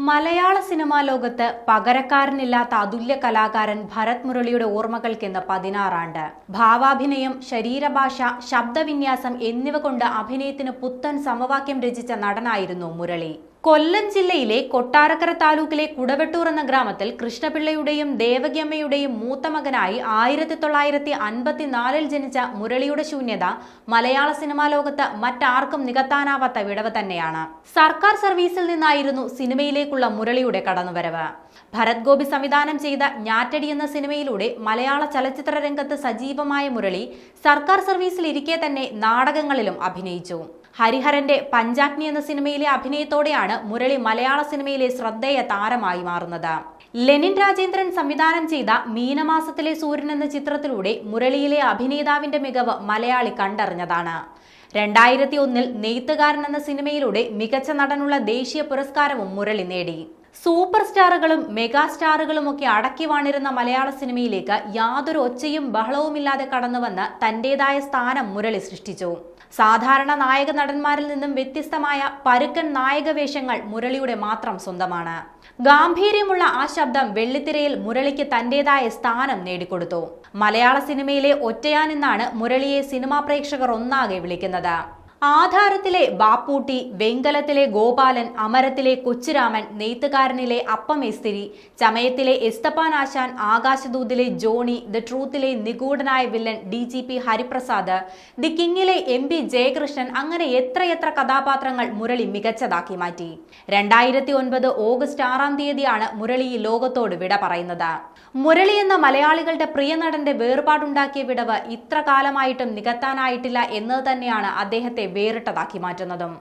മലയാള cinema ലോകത്ത് പകരക്കാരനില്ലാത്ത അതുല്യ കലാകാരൻ ഭരത് മുരളിയുടെ ഓർമ്മകൾക്കിന്ന് 16 ആണ്ട്. ഭാവാഭിനയം, ശരീരഭാഷ, ശബ്ദവിന്യാസം എന്നിവ കൊണ്ട് അഭിനയത്തിന് പുത്തൻ സമവാക്യം രചിച്ച നടനായിരുന്നു മുരളി. കൊല്ലം ജില്ലയിലെ കൊട്ടാരക്കര താലൂക്കിലെ കുടവെട്ടൂർ എന്ന ഗ്രാമത്തിൽ കൃഷ്ണപിള്ളയുടെയും ദേവകിയമ്മയുടെയും മൂത്ത മകനായി 1954 ജനിച്ച മുരളിയുടെ ശൂന്യത മലയാള സിനിമാ ലോകത്ത് മറ്റാർക്കും നികത്താനാവാത്ത വിടവ് തന്നെയാണ്. സർക്കാർ സർവീസിൽ നിന്നായിരുന്നു സിനിമയിലേക്കുള്ള മുരളിയുടെ കടന്നുവരവ്. ഭരത് ഗോപി സംവിധാനം ചെയ്ത ഞാറ്റടി എന്ന സിനിമയിലൂടെ മലയാള ചലച്ചിത്ര രംഗത്ത് സജീവമായ മുരളി സർക്കാർ സർവീസിൽ ഇരിക്കെ തന്നെ നാടകങ്ങളിലും അഭിനയിച്ചു. ഹരിഹരന്റെ പഞ്ചാഗ്നി എന്ന സിനിമയിലെ അഭിനയത്തോടെയാണ് മുരളി മലയാള സിനിമയിലെ ശ്രദ്ധേയ താരമായി മാറുന്നത്. ലെനിൻ രാജേന്ദ്രൻ സംവിധാനം ചെയ്ത മീനമാസത്തിലെ സൂര്യൻ എന്ന ചിത്രത്തിലൂടെ മുരളിയിലെ അഭിനേതാവിന്റെ മികവ് മലയാളി കണ്ടറിഞ്ഞതാണ്. 2001 നെയ്ത്തുകാരൻ എന്ന സിനിമയിലൂടെ മികച്ച നടനുള്ള ദേശീയ പുരസ്കാരവും മുരളി നേടി. സൂപ്പർ സ്റ്റാറുകളും മെഗാ സ്റ്റാറുകളുമൊക്കെ അടക്കി വാണിരുന്ന മലയാള സിനിമയിലേക്ക് യാതൊരു ഒച്ചയും ബഹളവുമില്ലാതെ കടന്നുവന്ന് തന്റേതായ സ്ഥാനം മുരളി സൃഷ്ടിച്ചു. സാധാരണ നായക നടന്മാരിൽ നിന്നും വ്യത്യസ്തമായ പരുക്കൻ നായക വേഷങ്ങൾ മുരളിയുടെ മാത്രം സ്വന്തമാണ്. ഗാംഭീര്യമുള്ള ആ ശബ്ദം വെള്ളിത്തിരയിൽ മുരളിക്ക് തന്റേതായ സ്ഥാനം നേടിക്കൊടുത്തു. മലയാള സിനിമയിലെ ഒറ്റയാൻ എന്നാണ് മുരളിയെ സിനിമാ പ്രേക്ഷകർ ഒന്നാകെ വിളിക്കുന്നത്. ആധാരത്തിലെ ബാപ്പൂട്ടി, വെങ്കലത്തിലെ ഗോപാലൻ, അമരത്തിലെ കൊച്ചുരാമൻ, നെയ്ത്തുകാരനിലെ അപ്പമേസ്തിരി, ചമയത്തിലെ എസ്തപ്പാൻ ആശാൻ, ആകാശദൂതിലെ ജോണി, ദ ട്രൂത്തിലെ നിഗൂഢനായ വില്ലൻ DGP ഹരിപ്രസാദ്, ദി കിങ്ങിലെ MP ജയകൃഷ്ണൻ, അങ്ങനെ എത്രയെത്ര കഥാപാത്രങ്ങൾ മുരളി മികച്ചതാക്കി മാറ്റി. 2009 ഓഗസ്റ്റ് 6 തീയതിയാണ് മുരളി ഈ ലോകത്തോട് വിട പറയുന്നത്. മുരളി എന്ന മലയാളികളുടെ പ്രിയ നടന്റെ വേർപാടുണ്ടാക്കിയ വിടവ് ഇത്ര കാലമായിട്ടും നികത്താനായിട്ടില്ല എന്നത് തന്നെയാണ് അദ്ദേഹത്തെ വേറിട്ടതാക്കി മാറ്റുന്നതും.